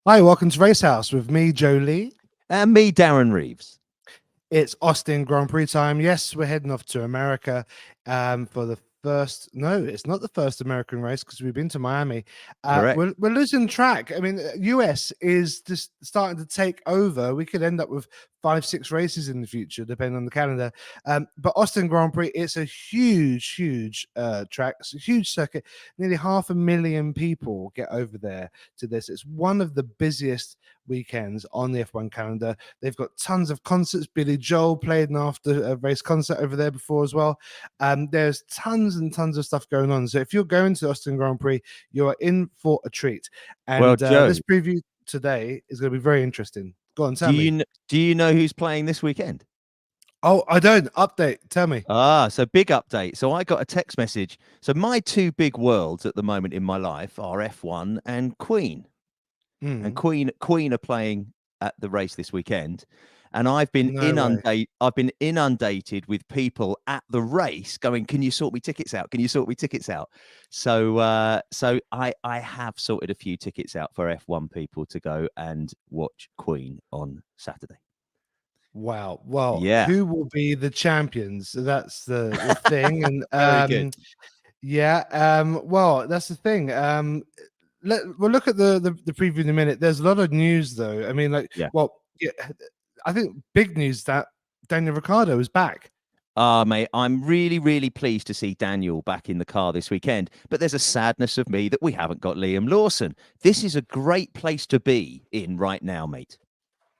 Hi, welcome to Racehouse with me, Joe Lee. And me, Darren Reeves. It's Austin Grand Prix time. Yes, we're heading off to America for the first. No, it's not the first American race because we've been to Miami. Correct. We're losing track. I mean, US is just starting to take over. We could end up with 5, 6 races in the future, depending on the calendar. But Austin Grand Prix, it's a huge track. It's a huge circuit. Nearly 500,000 people get over there to this. It's one of the busiest weekends on the F1 calendar. They've got tons of concerts. Billy Joel played an after race concert over there before as well. There's tons and tons of stuff going on. So if you're going to Austin Grand Prix, you are in for a treat. Well, And Joe, this preview today is going to be very interesting. Go on, do tell me. you do you know who's playing this weekend? Oh, I don't. Update. Tell me. So big update. So I got a text message. So my two big worlds at the moment in my life are F1 and Queen. And Mm, Queen are playing at the race this weekend. And no way. I've been inundated with people at the race going, "Can you sort me tickets out? Can you sort me tickets out?" So I have sorted a few tickets out for F1 people to go and watch Queen on Saturday. Wow. Well, Yeah. who will be the champions? That's the thing. And Very good. yeah, well, that's the thing. We'll look at the preview in a minute. There's a lot of news though. I mean, like, Yeah. well, yeah, I think big news that Daniel Ricciardo is back. Mate, I'm really, really pleased to see Daniel back in the car this weekend. But there's a sadness of me that we haven't got Liam Lawson. This is a great place to be in right now, mate.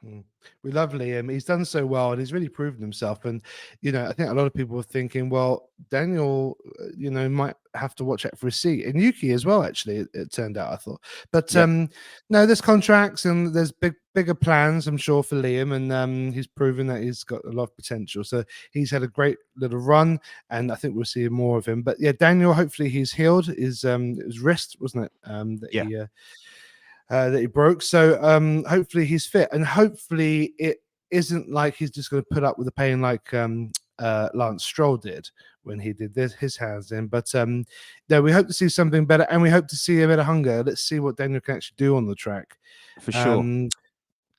Mm. We love Liam. He's done so well and he's really proven himself. And, I think a lot of people are thinking, well, Daniel, might have to watch out for his seat. And Yuki as well, actually, it turned out, I thought. But Yep. no, there's contracts and there's bigger plans, I'm sure, for Liam. And he's proven that he's got a lot of potential. So he's had a great little run. And I think we'll see more of him. But yeah, Daniel, hopefully he's healed. His wrist, wasn't it? Yeah. That he broke. So hopefully he's fit, and hopefully it isn't like he's just going to put up with the pain like Lance Stroll did when he did his hands in. But no, we hope to see something better, and we hope to see a bit of hunger. Let's see what Daniel can actually do on the track. For sure. Um,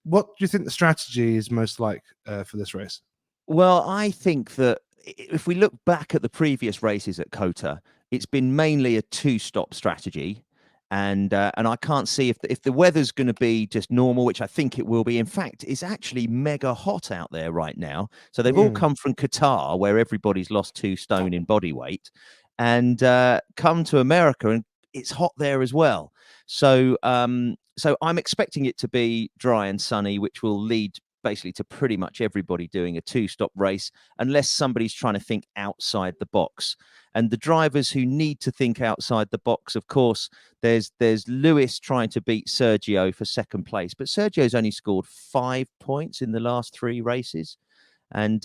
what do you think the strategy is most like for this race? Well, I think that if we look back at the previous races at Kota, it's been mainly a two-stop strategy, and I can't see if the weather's going to be just normal, which I think it will be. In fact, it's actually mega hot out there right now. So they've all Mm. come from Qatar, where everybody's lost 2 stone in body weight, and come to America, and it's hot there as well. So I'm expecting it to be dry and sunny, which will lead basically to pretty much everybody doing a two-stop race unless somebody's trying to think outside the box. And the drivers who need to think outside the box, of course, there's Lewis trying to beat Sergio for second place, but Sergio's only scored 5 points in the last 3 races. And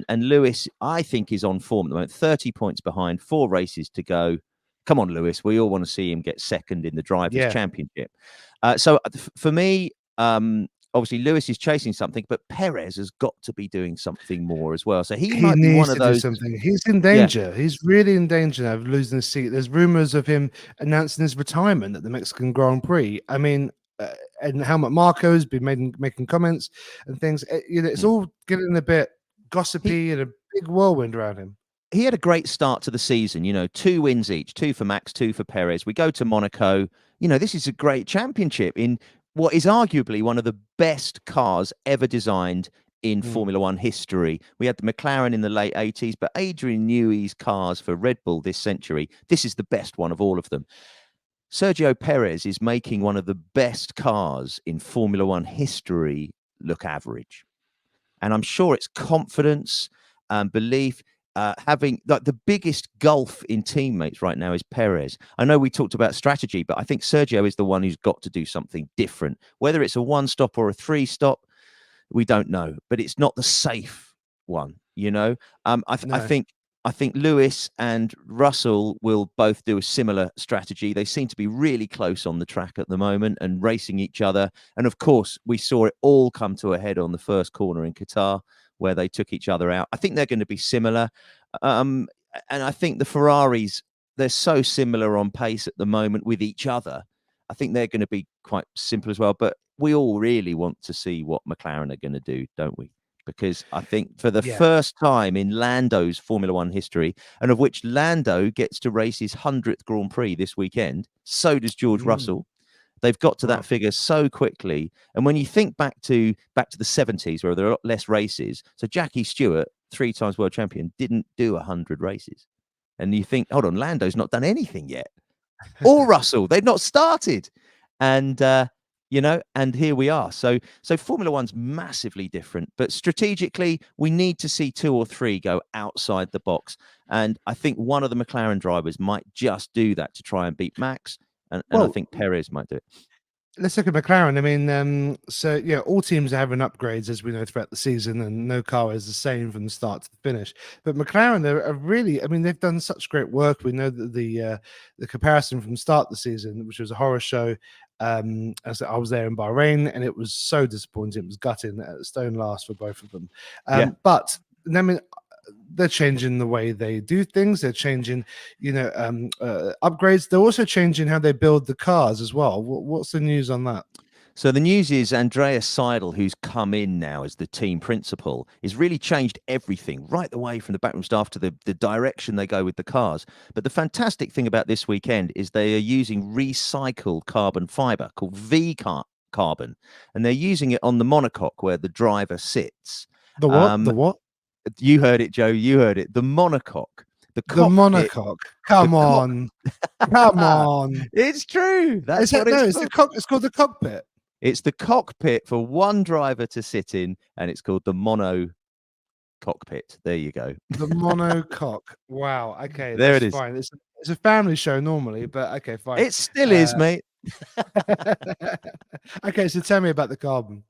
Lewis, I think, is on form at the moment. 30 points behind, 4 races to go. Come on, Lewis. We all want to see him get second in the Drivers' Yeah, Championship. For me, obviously Lewis is chasing something, but Perez has got to be doing something more as well. So he he might be one needs of to do those. something. He's in Yeah, danger. He's really in danger now of losing his seat. There's rumors of him announcing his retirement at the Mexican Grand Prix. I mean, and Helmut Marko has been making comments and things. It's mm. all getting a bit he gossipy and a big whirlwind around him. he had a great start to the season. 2 wins each, 2 for Max, 2 for Perez. We go to Monaco. This is a great championship in what is arguably one of the best cars ever designed in Mm. Formula One history. We had the McLaren in the late 80s, but Adrian Newey's cars for Red Bull this century, this is the best one of all of them. Sergio Perez is making one of the best cars in Formula One history look average. And I'm sure it's confidence and belief. Having like the biggest gulf in teammates right now is Perez. I know we talked about strategy, but I think Sergio is the one who's got to do something different. Whether it's a 1 stop or a 3 stop, we don't know, but it's not the safe one. No. I think Lewis and Russell will both do a similar strategy. They seem to be really close on the track at the moment and racing each other. And of course, we saw it all come to a head on the first corner in Qatar, where they took each other out. I think they're going to be similar. Um, and I think the Ferraris, they're so similar on pace at the moment with each other. I think they're going to be quite simple as well. But we all really want to see what McLaren are going to do, don't we? Because I think for the Yeah. first time in Lando's Formula One history, and of which Lando gets to race his 100th Grand Prix this weekend, so does George Mm. Russell. They've got to that Wow. figure so quickly. And when you think back to the 70s, where there are a lot less races, so Jackie Stewart, 3 times world champion, didn't do 100 races. And you think, hold on, Lando's not done anything yet. Or Russell, they've not started. And and here we are. So Formula One's massively different, but strategically, we need to see 2 or 3 go outside the box. And I think one of the McLaren drivers might just do that to try and beat Max. And I Well, think Perez might do it. let's look at McLaren. I mean, so yeah, all teams are having upgrades as we know throughout the season, and no car is the same from the start to the finish. But McLaren are really, I mean, they've done such great work. We know that the comparison from the start of the season, which was a horror show, as I was there in Bahrain, and it was so disappointing. It was gutting, stone last for both of them. Yeah. But I mean, they're changing the way they do things. They're changing, upgrades. They're also changing how they build the cars as well. What's the news on that? So the news is Andreas Seidel, who's come in now as the team principal, has really changed everything right the way from the backroom staff to the direction they go with the cars. But the fantastic thing about this weekend is they are using recycled carbon fiber called carbon, and they're using it on the monocoque where the driver sits. The what? The Um, what? you heard it, Joe. You heard it. The monocoque, the The cockpit, monocoque. the Come cock. on. Come on. It's true. Is That's that what it's no? It's called. it's called the cockpit. It's the cockpit for one driver to sit in, and it's called the mono cockpit. There you go. The monocoque. Wow. Okay, There that's it is. fine. It's a family show normally, but okay, fine. It still is, mate. Okay, so tell me about the carbon.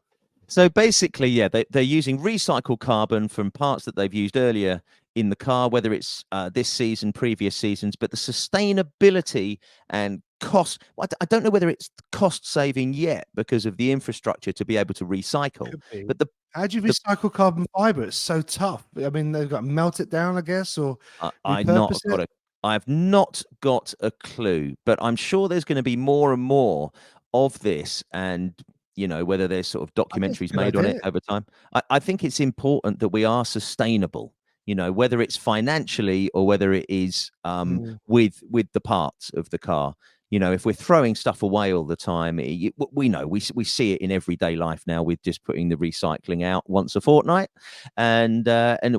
So basically, yeah, they're using recycled carbon from parts that they've used earlier in the car, whether it's this season, previous seasons, but the sustainability and cost. I don't know whether it's cost saving yet because of the infrastructure to be able to recycle. Could be. But the How do you the recycle carbon fiber? It's so tough. I mean, they've got to melt it down, I guess, or I not repurpose got it. a I've not got a clue, but I'm sure there's going to be more and more of this, and whether there's sort of I think it's a documentaries good made on it idea. over time. I think it's important that we are sustainable. Whether it's financially or whether it is Mm. with the parts of the car. If we're throwing stuff away all the time, we know we see it in everyday life now with just putting the recycling out once a fortnight, and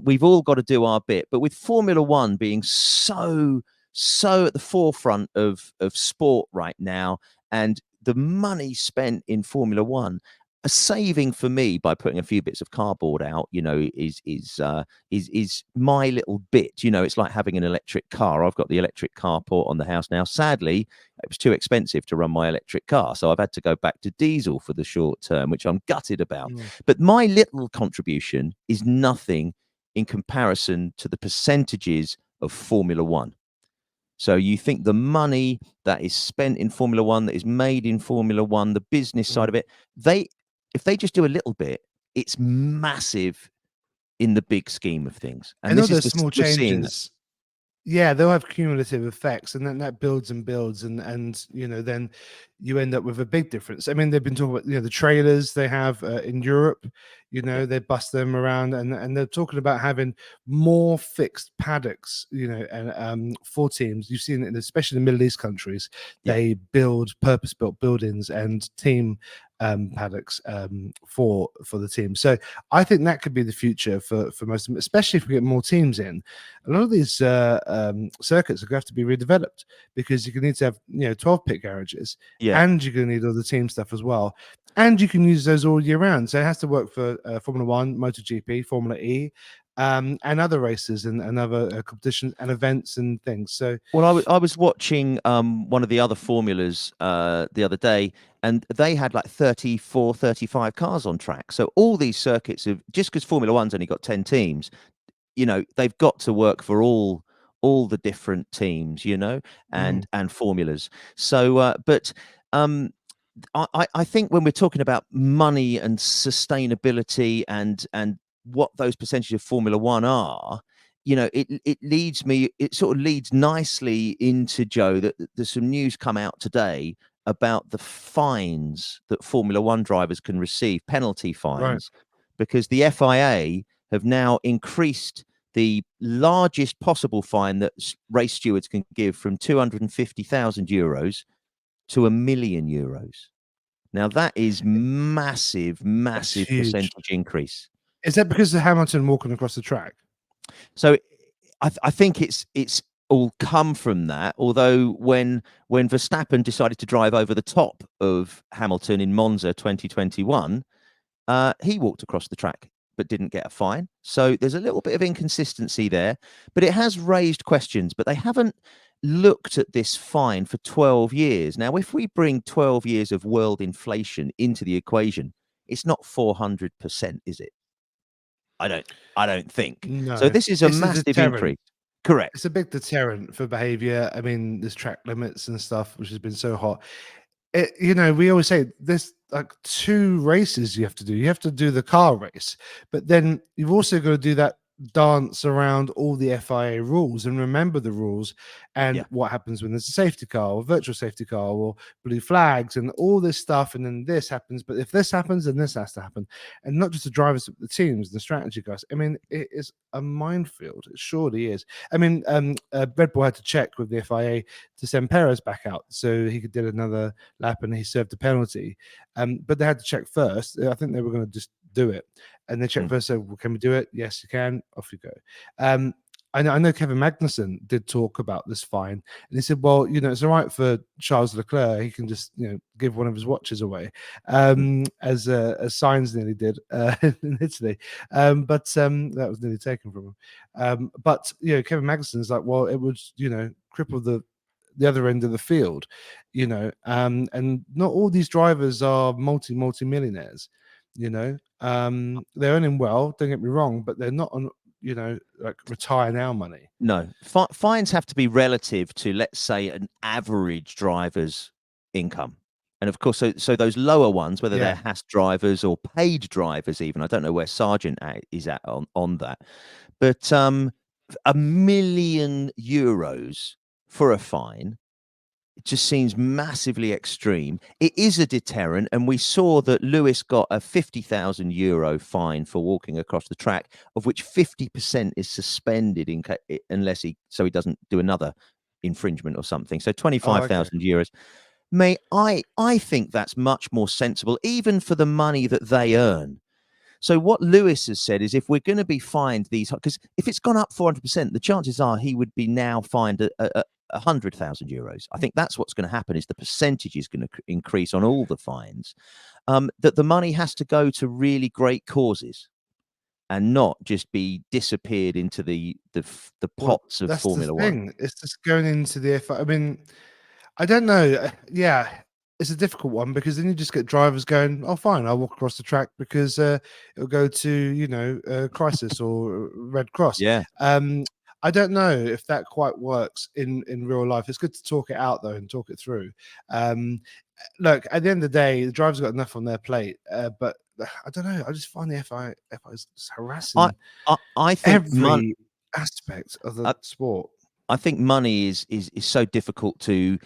we've all got to do our bit. But with Formula One being so at the forefront of sport right now, and the money spent in Formula One, a saving for me by putting a few bits of cardboard out, is my little bit. It's like having an electric car. I've got the electric carport on the house now. Sadly, it was too expensive to run my electric car, so I've had to go back to diesel for the short term, which I'm gutted about. Mm. But my little contribution is nothing in comparison to the percentages of Formula One. So you think the money that is spent in Formula One, that is made in Formula One, the business side Mm. of it, if they just do a little bit, it's massive in the big scheme of things. And And all this is those small we're seeing that. changes, yeah, they'll have cumulative effects, and then that builds and builds, and then you end up with a big difference. I mean, they've been talking about the trailers they have in Europe. Yeah, They bust them around, and they're talking about having more fixed paddocks. And for teams, you've seen it, especially in the Middle East countries, yeah. they build purpose-built buildings and team paddocks for the team. So I think that could be the future for most of them, especially if we get more teams in. A lot of these circuits are going to have to be redeveloped because you're going to need to have 12 pit garages, Yeah. and you're going to need all the team stuff as well, and you can use those all year round. So it has to work for Formula One, MotoGP, Formula E, and other races and other competitions and events and things. So Well, I was watching one of the other formulas the other day, and they had like 34, 35 cars on track. So all these circuits have, just because Formula One's only got 10 teams, they've got to work for all the different teams, mm, and formulas. So but I think when we're talking about money and sustainability and what those percentages of Formula One are, it sort of leads nicely into, Joe, that there's some news come out today about the fines that Formula One drivers can receive, penalty Right. fines, because the FIA have now increased the largest possible fine that race stewards can give from 250,000 euros to €1 million. Now that is massive, That's massive huge. percentage increase. Is that because of Hamilton walking across the track? So I think it's all come from that. Although when Verstappen decided to drive over the top of Hamilton in Monza 2021, he walked across the track but didn't get a fine. So there's a little bit of inconsistency there, but it has raised questions. But they haven't looked at this fine for 12 years. Now, if we bring 12 years of world inflation into the equation, it's not 400%, is it? I don't think. So No. this is a It's a massive deterrent. increase. Correct. It's a big deterrent for behavior. I mean, there's track limits and stuff, which has been so hot. We always say there's like 2 races you have to do. You have to do the car race, but then you've also got to do that dance around all the FIA rules and remember the rules and Yeah. what happens when there's a safety car or virtual safety car or blue flags and all this stuff. And then this happens, but if this happens, then this has to happen. And not just the drivers, but the teams, the strategy guys. I mean, it is a minefield. It surely is. I mean, Red Bull had to check with the FIA to send Perez back out so he could do another lap and he served a penalty. But they had to check first. I think they were going to just do it. And they checked first, said, well, can we do it? Yes, you can. Off you go. I know Kevin Magnussen did talk about this fine. And he said, well, it's all right for Charles Leclerc. He can just, give one of his watches away, as Sainz nearly did in Italy. But that was nearly taken from him. But Kevin Magnussen's like, well, it would, cripple the other end of the field, and not all these drivers are multi-millionaires, they're earning well, don't get me wrong, but they're not on, like retire now money. No, fines have to be relative to, let's say, an average driver's income. And of course, so those lower ones, whether they're Yeah. Haas drivers or paid drivers, even I don't know where Sargent is at on that, but €1 million for a fine, it just seems massively extreme. It is a deterrent, and we saw that Lewis got a €50,000 fine for walking across the track, of which 50% is suspended unless he doesn't do another infringement or something. So Oh, okay. €25,000. May I think that's much more sensible, even for the money that they earn. So what Lewis has said is, if we're going to be fined these, because if it's gone up 400%, the chances are he would be now fined €100,000. I think that's what's going to happen, is the percentage is going to increase on all the fines. That the money has to go to really great causes and not just be disappeared into the Well, pots of that's the Formula One. thing. It's just going into the I mean, I don't know. Yeah, it's a difficult one because then you just get drivers going, "Oh, fine, I'll walk across the track because it'll go to Crisis or Red Cross." Yeah. I don't know if that quite works in real life. It's good to talk it out though and talk it through. Look, at the end of the day, the drivers got enough on their plate, but I don't know. I just find the FI is I harassing I think every aspect of the I, sport. I think money is so difficult to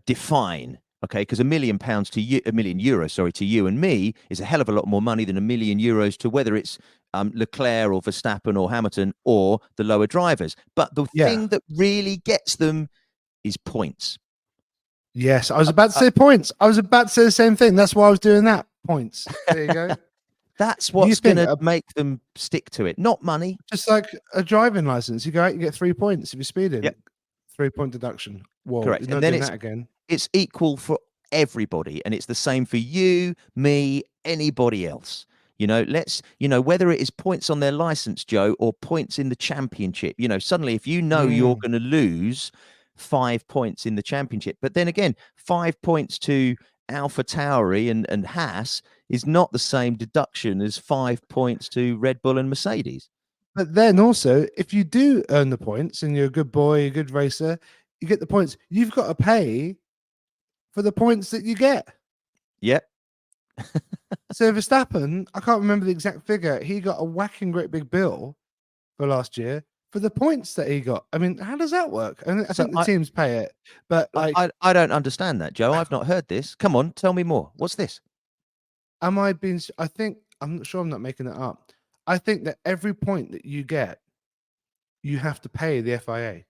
define. Okay, because £1 million to you, €1 million, sorry, to you and me is a hell of a lot more money than €1 million to whether it's Leclerc or Verstappen or Hamilton or the lower drivers. But the Yeah. thing that really gets them is points. Yes, I was Uh, about to uh, say points. I was about to say the same thing. That's why I was doing that. Points. There you go. that's You what's going think to make them stick to it, not money. just like a driving license, you go out, you get 3 points if you're Yep, speeding. 3 point deduction. Well, correct. you're And not then doing that again. it's equal for everybody, and it's the same for you, me, anybody else. Whether it is points on their license, Joe, or points in the championship. Suddenly, if you're Mm. going to lose 5 points in the championship, but then again, 5 points to Alpha Tauri and Haas is not the same deduction as 5 points to Red Bull and Mercedes. But then also, if you do earn the points and you're a good boy, a good racer, you get the points. You've got to pay for the points that you get. Yep. So Verstappen, I can't remember the exact figure. He got a whacking great big bill for last year for the points that he got. I mean, how does that work? And I So think the teams pay it, but like, I don't understand that, Joe. I've not heard this. Come on, tell me more. What's this? am I being? I think I'm not sure. I'm not making it up. I think that every point that you get, you have to pay the FIA.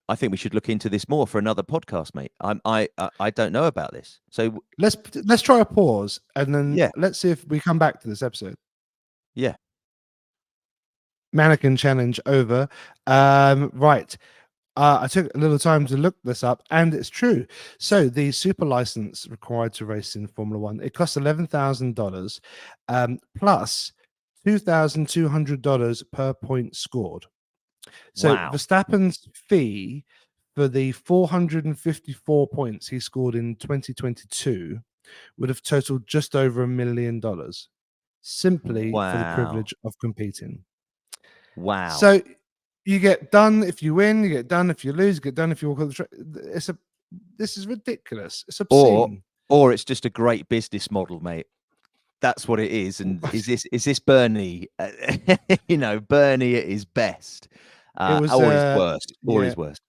I think we should look into this more for another podcast, mate. I don't know about this. So Let's try a pause and then yeah, let's see if we come back to this episode. yeah. Mannequin challenge over. Right. I took a little time to look this up, and it's true. So the super license required to race in Formula One, it costs $11,000 plus $2,200 per point scored. So Wow. Verstappen's fee for the 454 points he scored in 2022 would have totaled just over $1 million, simply for the Wow. privilege of competing. Wow. So you get done if you win, you get done if you lose, you get done if you walk on the track. This is ridiculous. It's Or obscene. or it's just a great business model, mate. That's what it is. And is this Bernie? Bernie at his best, It was or his worst, or yeah, his worst.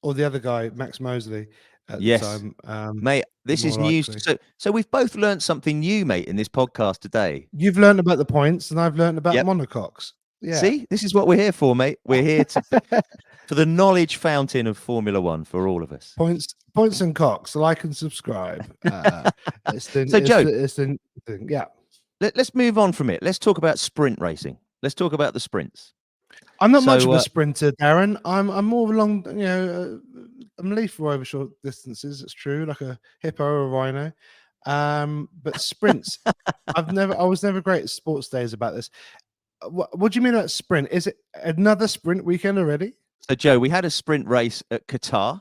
or the other guy, Max Mosley, at the Yes, time. mate. This More is news. likely. So we've both learned something new, mate, in this podcast today. You've learned about the points, and I've learned about Yep. monocoques. Yeah. See, this is what we're here for, mate. We're here for the knowledge fountain of Formula One for all of us. Points and cocks. Like and subscribe. So, Joe, It's the thing. Yeah. let's move on from it. Let's talk about sprint racing. Let's talk about the sprints. I'm not much of So, a sprinter, Darren. I'm more of a long, I'm lethal over short distances. It's true, like a hippo or a rhino. But sprints, I was never great at sports days about this. What do you mean about sprint? Is it another sprint weekend already? so Joe, we had a sprint race at Qatar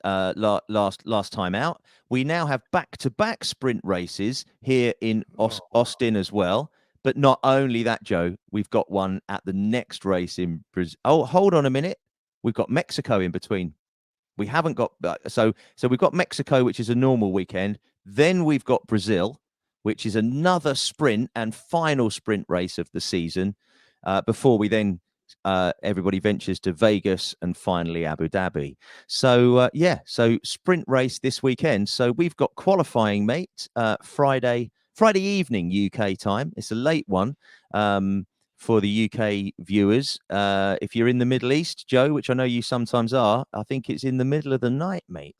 last time out. We now have back-to-back sprint races here in Austin as well. But not only that, Joe, we've got one at the next race in Brazil. Oh, hold on a minute. We've got Mexico in between. We haven't got so we've got Mexico, which is a normal weekend. Then we've got Brazil, which is another sprint and final sprint race of the season. Before we then everybody ventures to Vegas and finally Abu Dhabi. So so sprint race this weekend. So we've got qualifying, mate. Friday evening UK time. It's a late one for the UK viewers. If you're in the Middle East, Joe, which I know you sometimes are, I think it's in the middle of the night, mate.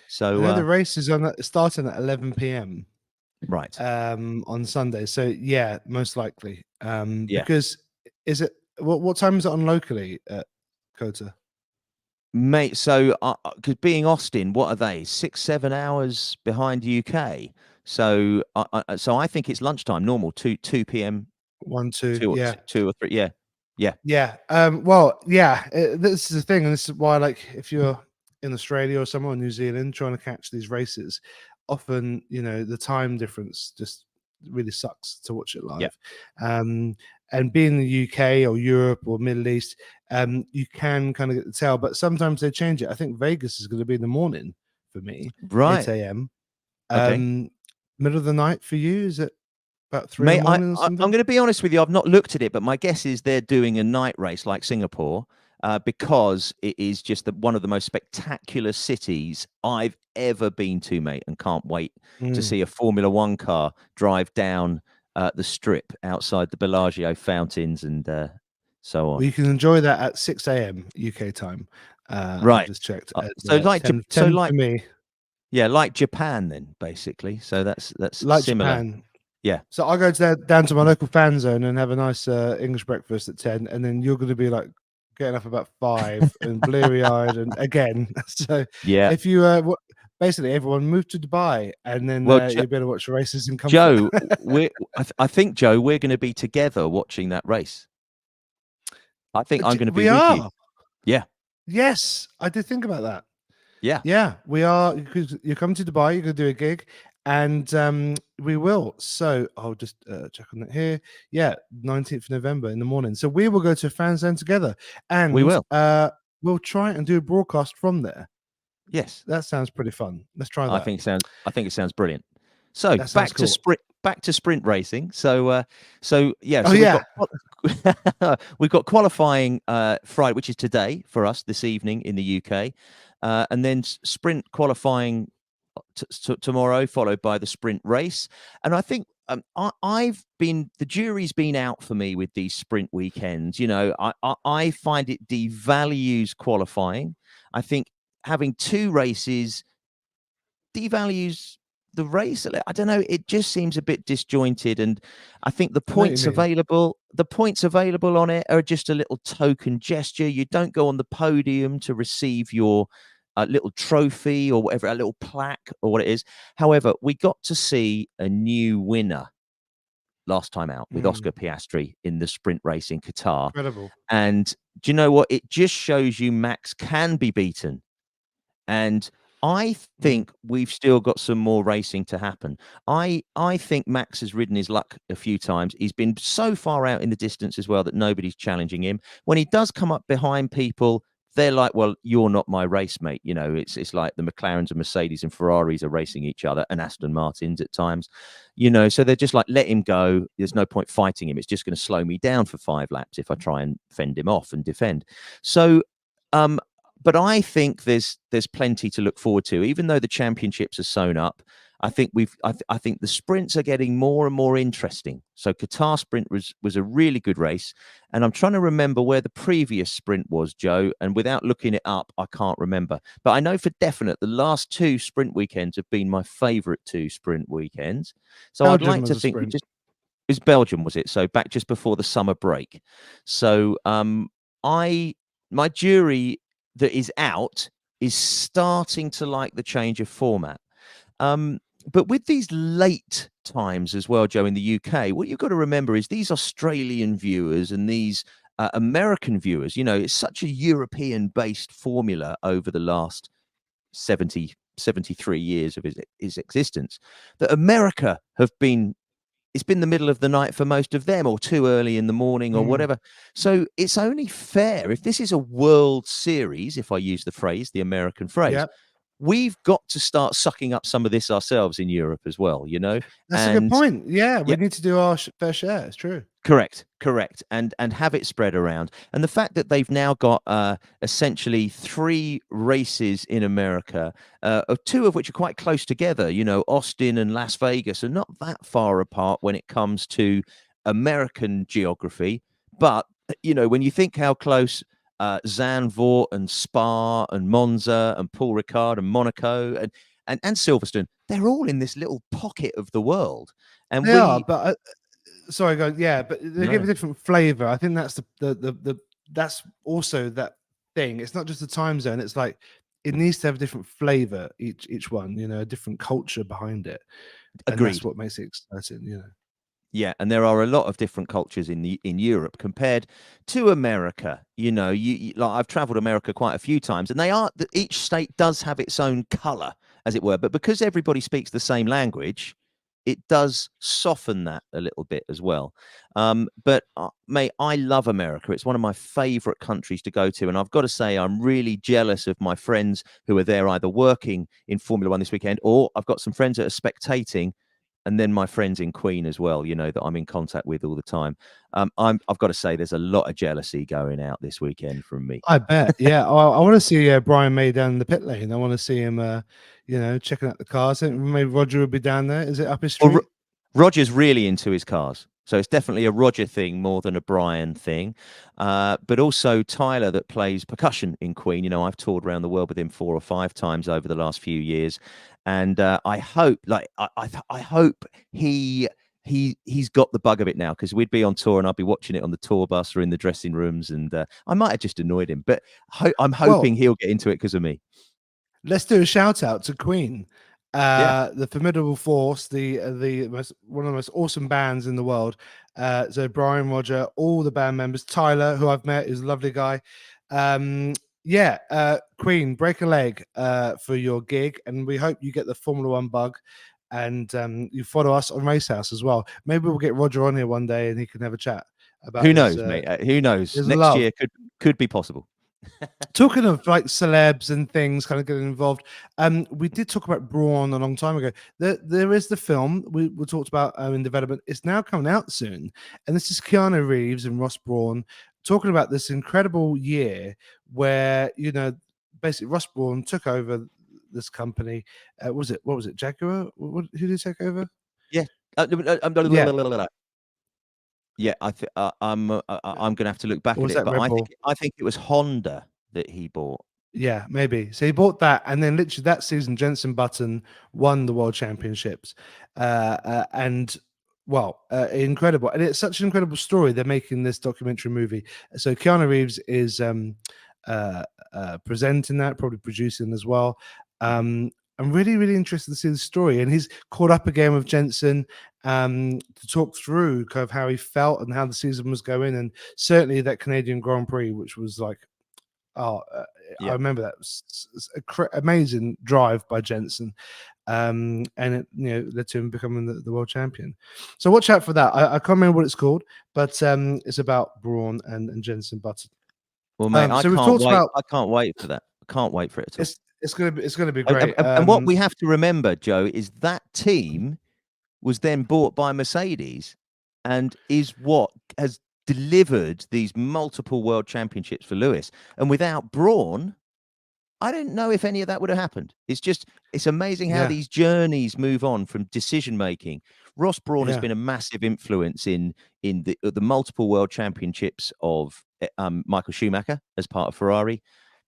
So I know the race is starting at 11 p.m. Right. On Sunday. So yeah, most likely. Yeah. Because is it what time is it on locally at Kota? Mate, so because being Austin, what are they? 6-7 hours behind UK. So I think it's lunchtime, normal 2 p.m. 1, 2, 2 or yeah. 2 or 3. Yeah. Well, yeah. This is the thing, and this is why, like, if you're in Australia or somewhere in New Zealand trying to catch these races, often the time difference just really sucks to watch it live. And being in the UK or Europe or Middle East, you can kind of get the tail, but sometimes they change it. I think Vegas is going to be in the morning for me, Right. 8 a.m. Okay. Middle of the night for you, is it about 3 Mate, in the morning or I'm something? going to be honest with you. I've not looked at it, but my guess is they're doing a night race like Singapore because it is just one of the most spectacular cities I've ever been to, mate, and can't wait to see a Formula One car drive down the strip outside the Bellagio fountains and so on. Well, you can enjoy that at 6 a.m. UK time. Right. I just checked. So like 10 for me. Yeah, like Japan then, basically. So that's Like similar. Japan. Yeah. So I go down to my local fan zone and have a nice English breakfast at 10, and then you're going to be like getting up about 5 and bleary eyed and again. So Yeah. if you basically everyone move to Dubai, and then Well, you better watch the races in comfort. Joe, I think, Joe, we're going to be together watching that race. I think I'm going to be with you. Yeah. Yes, I did think about that. Yeah. Yeah, we are. You're coming to Dubai. You're going to do a gig, and we will. So I'll just check on it here. Yeah, 19th November in the morning. So we will go to a fan zone together, and We will. We'll try and do a broadcast from there. Yes, that sounds pretty fun. Let's try that. I think it sounds brilliant. So back to sprint racing. So we've we've got qualifying Friday, which is today for us this evening in the UK, and then sprint qualifying tomorrow, followed by the sprint race. And I think the jury's been out for me with these sprint weekends. You know, I find it devalues qualifying. I think having two races devalues the race. I don't know. It just seems a bit disjointed, and I think I know what you mean. the points available on it are just a little token gesture. You don't go on the podium to receive your little trophy or whatever, a little plaque or what it is. However, we got to see a new winner last time out with Mm, Oscar Piastri in the sprint race in Qatar. incredible. And do you know what? It just shows you Max can be beaten. And I Mm, think we've still got some more racing to happen. I think Max has ridden his luck a few times. He's been so far out in the distance as well that nobody's challenging him. When he does come up behind people, they're like, "Well, you're not my race mate." You know, it's like the McLarens and Mercedes and Ferraris are racing each other, and Aston Martins at times. You know, so they're just like, "Let him go. There's no point fighting him. It's just going to slow me down for 5 laps if I try and fend him off and defend." So, um, but I think there's plenty to look forward to, even though the championships are sewn up. I think the sprints are getting more and more interesting. So Qatar sprint was a really good race, and I'm trying to remember where the previous sprint was, Joe. And without looking it up, I can't remember. But I know for definite the last two sprint weekends have been my favourite two sprint weekends. So I'd Belgium like was to a think we sprint. just it was Belgium, was it? So back just before the summer break. So I my jury that is out is starting to like the change of format. Um, but with these late times as well, Joe, in the UK, what you've got to remember is these Australian viewers and these American viewers, you know, it's such a European based formula over the last 73 years of his existence that America have been it's been the middle of the night for most of them or too early in the morning or Mm, whatever. So it's only fair if this is a World Series, if I use the phrase, the American phrase, yeah, we've got to start sucking up some of this ourselves in Europe as well, you know? that's a good And point. Yeah, we yeah, need to do our fair share. It's true. correct, and have it spread around. And the fact that they've now got essentially three races in America, two of which are quite close together. You know, Austin and Las Vegas are not that far apart when it comes to American geography. But you know, when you think how close Zandvoort and Spa and Monza and Paul Ricard and Monaco and Silverstone, they're all in this little pocket of the world. And They are, we but sorry, go. Yeah, but they give no a different flavor. I think that's the that's also that thing. It's not just the time zone. It's like it needs to have a different flavor each one. You know, a different culture behind it, and that's agreed. what makes it exciting. You know. Yeah, and there are a lot of different cultures in Europe compared to America. You know, like I've travelled America quite a few times, and each state does have its own color, as it were. But because everybody speaks the same language, it does soften that a little bit as well. But mate, I love America. It's one of my favorite countries to go to, and I've got to say, I'm really jealous of my friends who are there either working in Formula One this weekend, or I've got some friends that are spectating and then my friends in Queen as well, you know, that I'm in contact with all the time. I've got to say, there's a lot of jealousy going out this weekend from me. I bet. Yeah, I want to see Brian May down the pit lane. I want to see him, you know, checking out the cars. I think maybe Roger will be down there. Is it up his Well, street? Roger's really into his cars. So it's definitely a Roger thing more than a Brian thing. But also Tyler that plays percussion in Queen. You know, I've toured around the world with him 4 or 5 times over the last few years. And I hope, I hope he's got the bug of it now because we'd be on tour and I'd be watching it on the tour bus or in the dressing rooms. And I might have just annoyed him, but I'm Well, hoping he'll get into it because of me. let's do a shout out to Queen, Yeah. the formidable force, the most one of the most awesome bands in the world. So Brian, Roger, all the band members, Tyler, who I've met, is a lovely guy. Yeah, Queen, break a leg for your gig, and we hope you get the Formula One bug. And you follow us on Racehouse as well. Maybe we'll get Roger on here one day, and he can have a chat about Who knows, mate? Who knows? his Next love. year could be possible. Talking of like celebs and things kind of getting involved, we did talk about Brawn a long time ago. There is the film we talked about in development. It's now coming out soon, and this is Keanu Reeves and Ross Brawn talking about this incredible year where basically Ross Brawn took over this company. What was it? Jaguar? Who did he take over? Yeah. Yeah, Yeah, I'm gonna have to look or back at was it, that but Red Bull? I think it was Honda that he bought. Yeah, maybe. So he bought that, and then literally that season, Jenson Button won the world championships, and well, incredible. And it's such an incredible story. They're making this documentary movie. So Keanu Reeves is uh, presenting that, probably producing as well. I'm really, really interested to see the story, and he's caught up again with Jensen to talk through kind of how he felt and how the season was going, and certainly that Canadian Grand Prix, which was like. Oh, I Yeah. remember that was amazing drive by Jensen, and it led to him becoming the world champion. So watch out for that. I can't remember what it's called, but it's about Braun and Jensen Button. Well, mate, So we've talked about I can't wait for that. I can't wait for it at all. it's gonna be great. And what we have to remember, Joe, is that team was then bought by Mercedes and is what has delivered these multiple world championships for Lewis. And without Brawn, I don't know if any of that would have happened. It's amazing how Yeah, these journeys move on from decision making. Ross Brawn has yeah. been a massive influence in the multiple world championships of Michael Schumacher as part of Ferrari,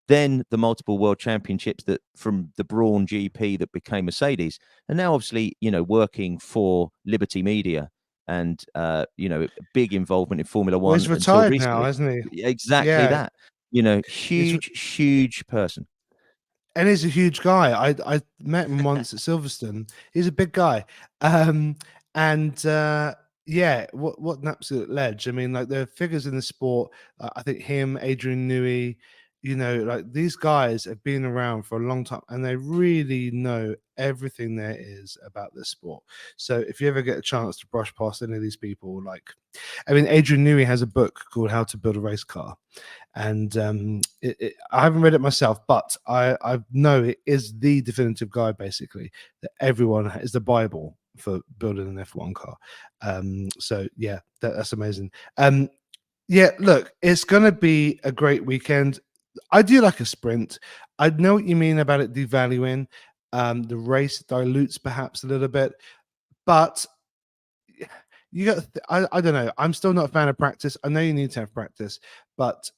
then the multiple world championships that from the Brawn GP that became Mercedes, and now obviously working for Liberty Media and big involvement in Formula Well, One he's until retired now, recently. hasn't he? Exactly Yeah, that. he's Huge person. and he's a huge guy. I met him once at Silverstone. He's a big guy, um, and yeah, what an absolute ledge. I mean, like the figures in the sport. I think him, Adrian Newey, like these guys have been around for a long time, and they really know everything there is about this sport. So if you ever get a chance to brush past any of these people, like, I mean, Adrian Newey has a book called How to Build a Race Car, and I haven't read it myself, but I know it is the definitive guide, basically, that everyone is the Bible for building an F1 car. So yeah, that's amazing. Yeah, look, it's gonna be a great weekend. I do like a sprint. I know what you mean about it devaluing. The race dilutes perhaps a little bit, but you got. I don't know. I'm still not a fan of practice. I know you need to have practice, but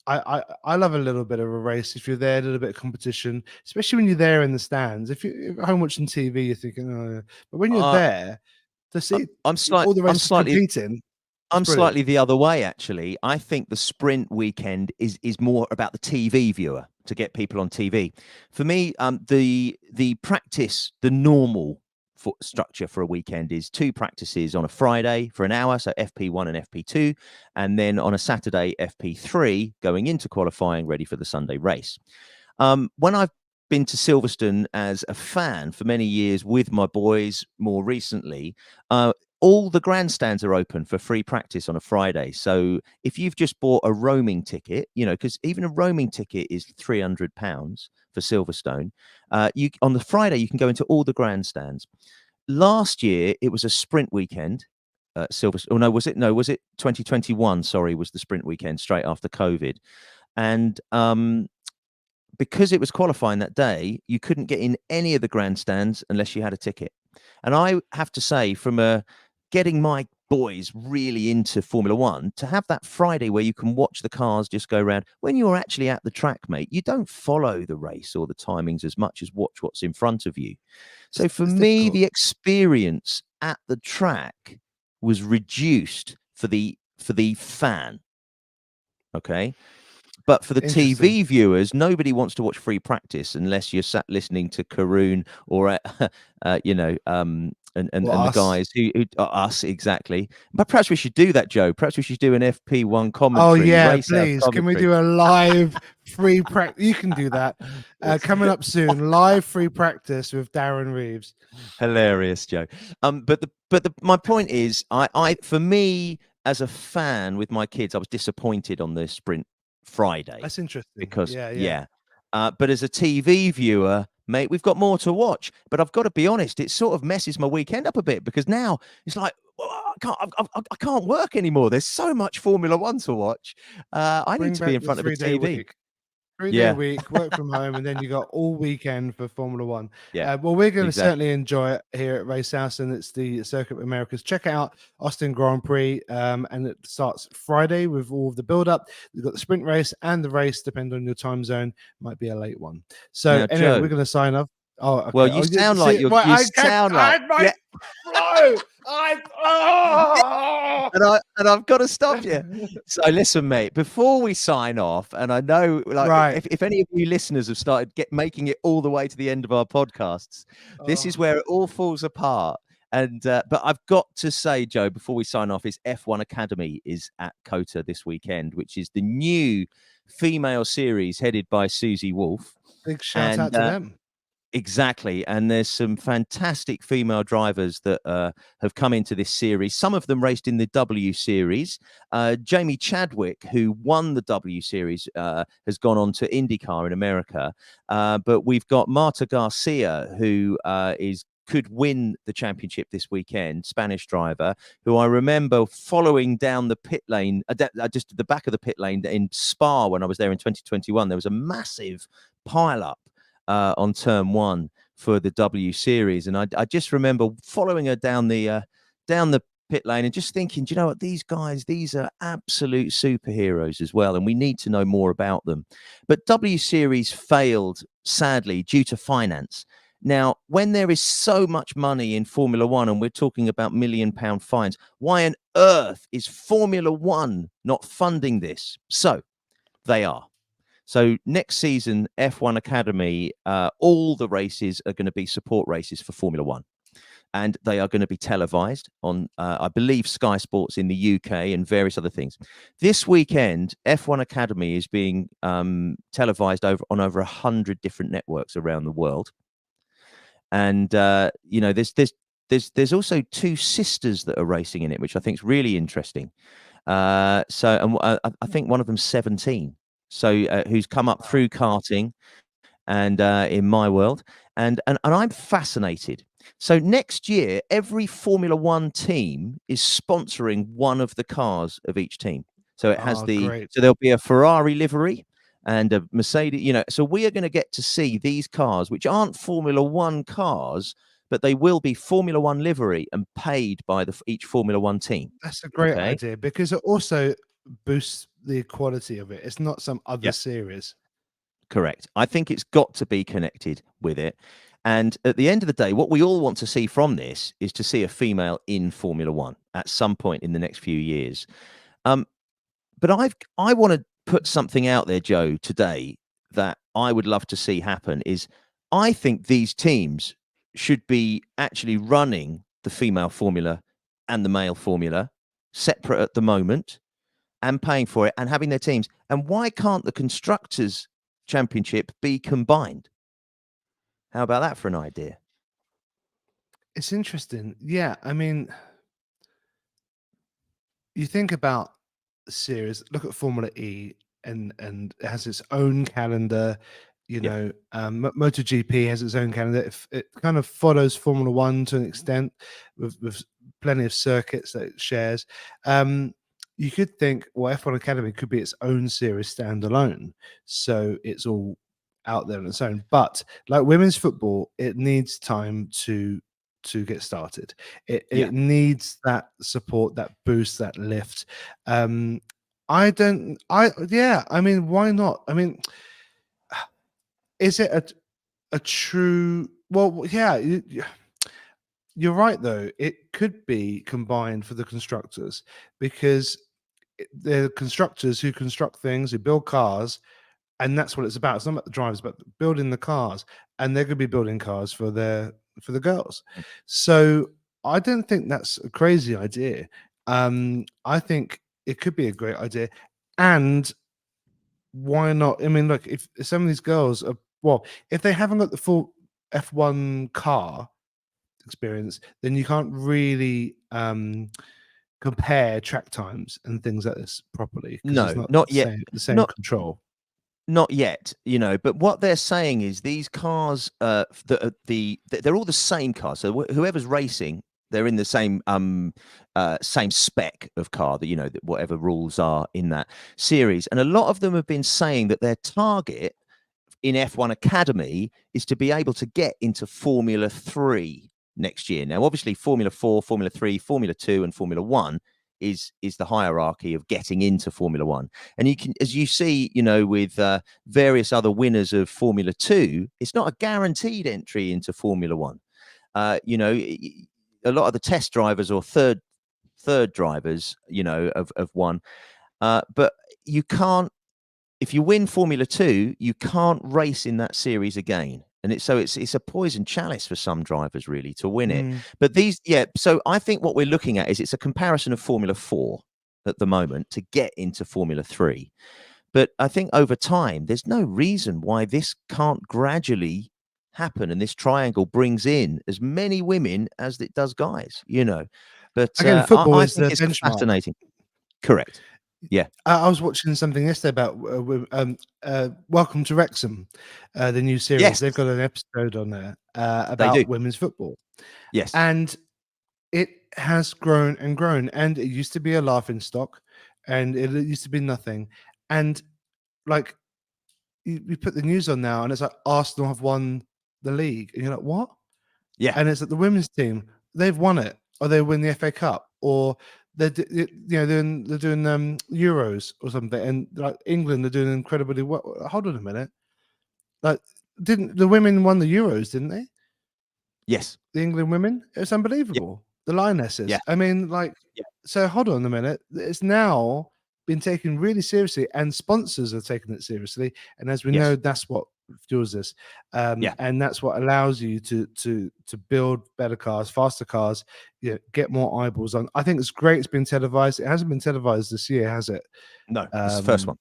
I love a little bit of a race. If you're there, a little bit of competition, especially when you're there in the stands. If you're at home watching TV, you're thinking, oh, yeah. But when you're Uh, there to see all the I'm races slightly competing, it's I'm brilliant. slightly the other way, actually. I think the sprint weekend is more about the TV viewer to get people on TV. For me, the practice, the normal structure for a weekend is two practices on a Friday for an hour, so FP1 and FP2, and then on a Saturday FP3 going into qualifying, ready for the Sunday race. When I've been to Silverstone as a fan for many years with my boys, more recently, all the grandstands are open for free practice on a Friday. So if you've just bought a roaming ticket, because even a roaming ticket is £300 for Silverstone, you on the Friday you can go into all the grandstands. Last year it was a sprint weekend. Silverstone. Oh no, was it? No, was it 2021? Sorry, was the sprint weekend straight after COVID, and because it was qualifying that day, you couldn't get in any of the grandstands unless you had a ticket. And I have to say, from getting my boys really into Formula One, to have that Friday where you can watch the cars just go around, when you're actually at the track, mate, you don't follow the race or the timings as much as watch what's in front of you. So for It's me, difficult. the experience at the track was reduced for the fan. Okay. But for the Interesting. TV viewers, nobody wants to watch free practice unless you're sat listening to Karoon or, Or and the us. guys who are us exactly. But perhaps we should do that, Joe. Perhaps we should do an FP1 Oh commentary, yeah, Racehouse please. Can we commentary. do a live free practice? You can do that. It's Coming up soon, live free practice with Darren Reeves. hilarious, Joe. My point is, I for me as a fan with my kids, I was disappointed on the sprint Friday. That's interesting. Because Yeah. but as a TV viewer, mate, we've got more to watch. But I've got to be honest, it sort of messes my weekend up a bit because now it's like, well, I can't work anymore. There's so much Formula One to watch. I need Bring to be back in the front of a 3-day TV. week. 3-day Yeah, week, work from home, and then you got all weekend for Formula One. yeah, Well, we're going to exactly. certainly enjoy it here at Racehouse, and it's the Circuit of Americas. Check out Austin Grand Prix, and it starts Friday with all of the build-up. We've got the sprint race and the race, depending on your time zone, might be a late one. So Now, anyway, we're Joe, going to sign off. Oh, well, okay. you Oh, yeah, sound like see, well, you sound like I might yeah. flow. And I've got to stop you. So listen, mate, before we sign off, and I know like Right. if any of you listeners have started making it all the way to the end of our podcasts, this is Oh, where it all falls apart. And but I've got to say, Joe, before we sign off, is F1 Academy is at COTA this weekend, which is the new female series headed by Susie Wolf. big shout And out to them. exactly. And there's some fantastic female drivers that have come into this series. Some of them raced in the W Series. Jamie Chadwick, who won the W Series, has gone on to IndyCar in America. But we've got Marta Garcia, who could win the championship this weekend, Spanish driver, who I remember following down the pit lane, just at the back of the pit lane in Spa when I was there in 2021. There was a massive pile-up on turn one for the W Series, and I just remember following her down the pit lane and just thinking, do you know what, these guys, these are absolute superheroes as well, and we need to know more about them. But W Series failed sadly due to finance. Now, when there is so much money in Formula One, and we're talking about £1 million fines, why on earth is Formula One not funding this? So they are. So next season, F1 Academy, all the races are going to be support races for Formula One. And they are going to be televised on, I believe, Sky Sports in the UK and various other things. This weekend, F1 Academy is being televised on over 100 different networks around the world. And there's also two sisters that are racing in it, which I think is really interesting. I think one of them's 17. So who's come up through karting and in my world, and I'm fascinated. So next year, every Formula One team is sponsoring one of the cars of each team. So it has Oh, great. so there'll be a Ferrari livery and a Mercedes. So we are going to get to see these cars, which aren't Formula One cars, but they will be Formula One livery and paid by each Formula One team. That's a great Okay. idea because it also boosts the quality of it. It's not some other Yeah. series. Correct. I think it's got to be connected with it. And at the end of the day, what we all want to see from this is to see a female in Formula One at some point in the next few years. But I want to put something out there, Joe, today that I would love to see happen is I think these teams should be actually running the female formula and the male formula separate at the moment and paying for it and having their teams. And why can't the constructors championship be combined? How about that for an idea? It's interesting. Yeah, I mean, you think about series, look at Formula E, and it has its own calendar. Yeah, MotoGP has its own calendar. It kind of follows Formula One to an extent, with plenty of circuits that it shares. You could think, well, F1 Academy could be its own series standalone, so it's all out there on its own. But like women's football, it needs time to get started. It yeah. it needs that support, that boost, that lift. I don't. I Yeah. I mean, why not? I mean, is it a true? Well, yeah. You're right though. It could be combined for the constructors because they're constructors who construct things, who build cars, and that's what it's about. It's not about the drivers, but building the cars, and they're going to be building cars for the girls. So I don't think that's a crazy idea. I think it could be a great idea, and why not? I mean, look, if some of these girls are, well, if they haven't got the full F1 car experience, then you can't really compare track times and things like this properly because it's No, not not yet. the same Not control. not yet, but what they're saying is these cars, they're all the same cars. So whoever's racing, they're in the same spec of car that whatever rules are in that series. And a lot of them have been saying that their target in F1 Academy is to be able to get into Formula 3 next year. Now, obviously, Formula 4, Formula 3, Formula 2, and Formula 1 is the hierarchy of getting into Formula 1. And you can, as you see, with various other winners of Formula 2, it's not a guaranteed entry into Formula 1. A lot of the test drivers or third drivers, of one, but you can't. If you win Formula 2, you can't race in that series again. And it's a poison chalice for some drivers really to win it. Mm. But so I think what we're looking at is it's a comparison of Formula 4 at the moment to get into Formula 3. But I think over time, there's no reason why this can't gradually happen, and this triangle brings in as many women as it does guys. But Again, football I is think the it's a benchmark. fascinating. Correct. Yeah. I was watching something yesterday about Welcome to Wrexham, the new series. Yes, They've got an episode on there they do. about women's football, Yes. and it has grown and grown. And it used to be a laughing stock, and it used to be nothing. And like you put the news on now, and it's like Arsenal have won the league, and you're like, what? Yeah. And it's like the women's team, they've won it, or they win the FA Cup, or they're doing Euros or something, and like England are doing incredibly well. Hold on a minute, like didn't the women won the Euros? Didn't they? Yes. The England women, it's Yeah. unbelievable. The Lionesses. Yeah. I mean, like, Yeah. so hold on a minute. It's now been taken really seriously, and sponsors are taking it seriously. And as we know, Yes. that's what fuels this, Yeah. and that's what allows you to build better cars, faster cars, get more eyeballs on. I think it's great. It's been televised. It hasn't been televised this year, has it? No, this is the first one.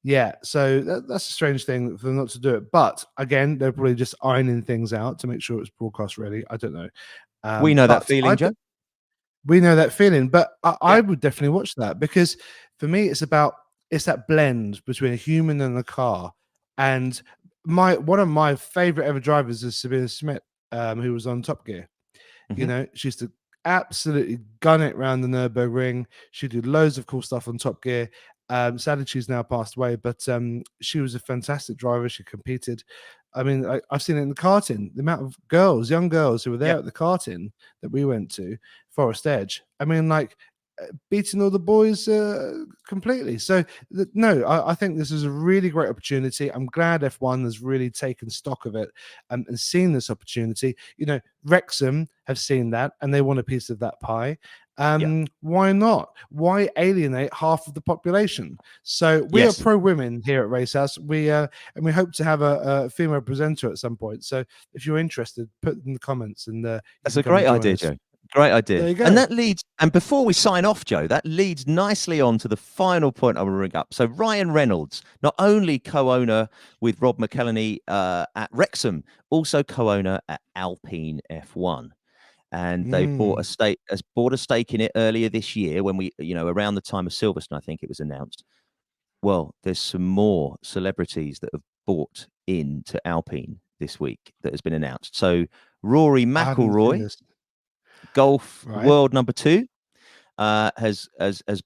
Yeah, so that's a strange thing for them not to do it. But again, they're probably just ironing things out to make sure it's broadcast ready. I don't know. We know that But feeling, Joe. we know that feeling. But I Yeah. would definitely watch that because for me, it's that blend between a human and a car. And one of my favorite ever drivers is Sabina Smith, who was on Top Gear. Mhm. She used to absolutely gun it around the Nürburgring. She did loads of cool stuff on Top Gear. Sadly, she's now passed away, but she was a fantastic driver. She competed. I mean, I've seen it in the karting. The amount of young girls who were there Yeah. at the karting that we went to, Forest Edge. I mean, like beating all the boys completely. So no, I think this is a really great opportunity. I'm glad F1 has really taken stock of it and seen this opportunity. Wrexham have seen that and they want a piece of that pie. Yeah. Why not? Why alienate half of the population? So we are Yes. pro women here at Racehouse. And we hope to have a female presenter at some point. So if you're interested, put it in the comments and you That's can a come and great join idea, us. Joe. Great idea. There you And go. that leads, and before we sign off, Joe, that leads nicely on to the final point I will bring up. So Ryan Reynolds, not only co-owner with Rob McElhenney at Wrexham, also co-owner at Alpine F1. And they bought a stake in it earlier this year when around the time of Silverstone, I think it was announced. Well, there's some more celebrities that have bought into Alpine this week that has been announced. So Rory I haven't seen McIlroy, this. golf Right. world number 2, has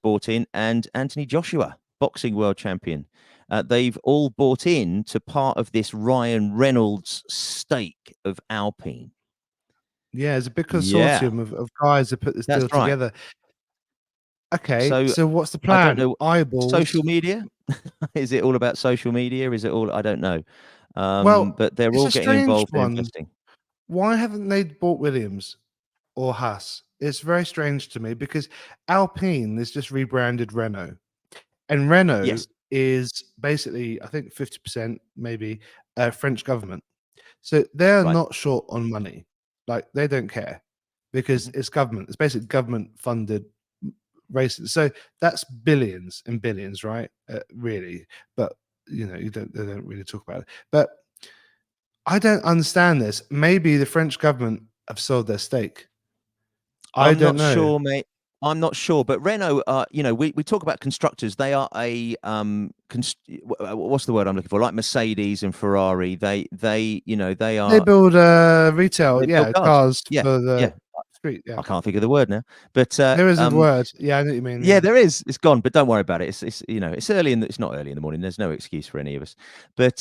bought in, and Anthony Joshua, boxing world champion. They've all bought in to part of this Ryan Reynolds stake of Alpine. Yeah, it's a big Yeah, consortium of guys that put this that's deal right. together. Okay, So so what's the I don't plan? know, social Eyeballs. media. Is it all about social media? Is it all? I don't know. Well, But they're it's all a getting strange involved in one. investing. Why haven't they bought Williams or Haas? It's very strange to me because Alpine is just rebranded Renault. And Renault Yes, is basically, I think 50% maybe French government. So they're right. not short on money. Like they don't care because Mhm. it's government. It's basically government funded races. So that's billions and billions, right? Really. But they don't really talk about it. But I don't understand this. Maybe the French government have sold their stake. I I'm don't not know. sure, mate. I'm not sure, but Renault, we talk about constructors. They are a what's the word I'm looking for? Like Mercedes and Ferrari. They They are build retail, they build yeah, cars. cars Yeah, for yeah. the street. Yeah, I can't think of the word now, but there is a word. Yeah, I know what you mean. yeah, Yeah. there is. It's gone, but don't worry about it. It's it's early it's not early in the morning. There's no excuse for any of us, but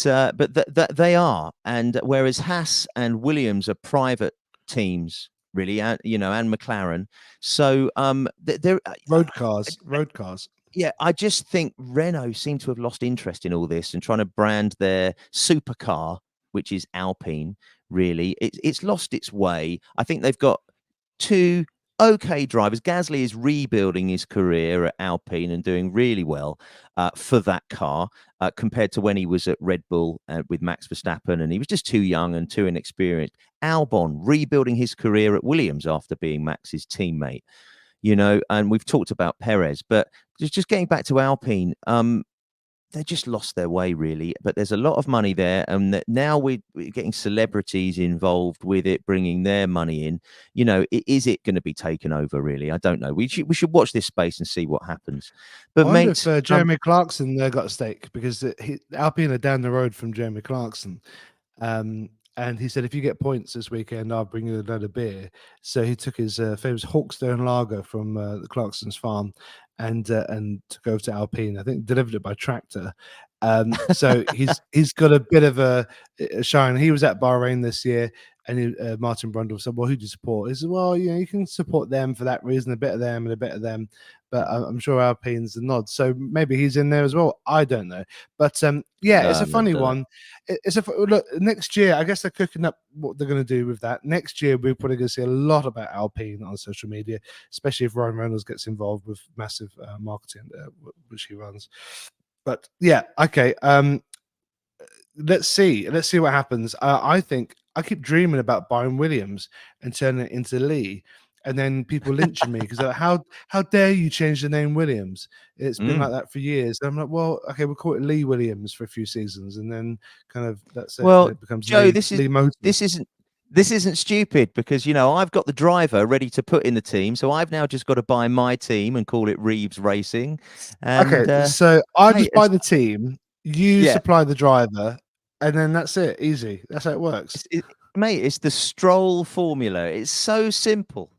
they are. And whereas Haas and Williams are private teams, really, and McLaren. So they're Road cars. yeah, I just think Renault seem to have lost interest in all this and trying to brand their supercar, which is Alpine. Really, it's lost its way. I think they've got two okay drivers. Gasly is rebuilding his career at Alpine and doing really well for that car compared to when he was at Red Bull with Max Verstappen, and he was just too young and too inexperienced. Albon rebuilding his career at Williams after being Max's teammate. And we've talked about Perez, but just getting back to Alpine, they just lost their way really. But there's a lot of money there, and that now we're getting celebrities involved with it, bringing their money in. Is it going to be taken over? Really, I don't know. We should watch this space and see what happens. I But wonder if mate, Jeremy Clarkson got a stake because Alpine are down the road from Jeremy Clarkson. And he said, if you get points this weekend, I'll bring you a load of beer. So he took his famous Hawkstone lager from the Clarkson's farm and took over to Alpine. I think delivered it by tractor. So he's got a bit of a shine. He was at Bahrain this year, and Martin Brundle said, "Well, who do you support?" He said, "Well, you can support them for that reason, a bit of them and a bit of them." But I'm sure Alpine's the nod, so maybe he's in there as well. I don't know, but yeah, it's a I funny don't know. one. Look, next year. I guess they're cooking up what they're going to do with that. Next year, we're probably going to see a lot about Alpine on social media, especially if Ryan Reynolds gets involved with massive marketing, which he runs. But yeah, okay. Let's see what happens. I think I keep dreaming about buying Williams and turning it into Lee, and then people lynching me because how dare you change the name Williams? It's been like that for years. And I'm like, well, okay, we'll call it Lee Williams for a few seasons, and then kind of that's it. Then Well, it becomes Joe, Lee Motors. this isn't stupid because I've got the driver ready to put in the team, so I've now just got to buy my team and call it Reeves Racing, Okay, and so I mate, just buy the team, you yeah, supply the driver, and then that's it. Easy. That's how it works. mate, it's the Stroll formula. It's so simple.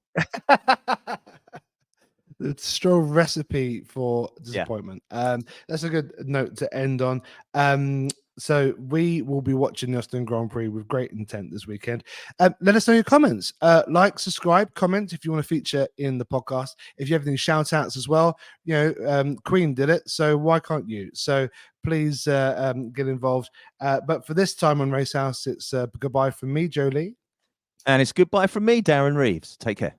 The Stroll recipe for Yeah. disappointment. That's a good note to end on. So we will be watching the Austin Grand Prix with great intent this weekend. Let us know your comments. Like, subscribe, comment if you want to feature in the podcast. If you have any shout outs as well, Queen did it, so why can't you? So please get involved. But for this time on Racehouse, it's goodbye from me, Jolie. And it's goodbye from me, Darren Reeves. Take care.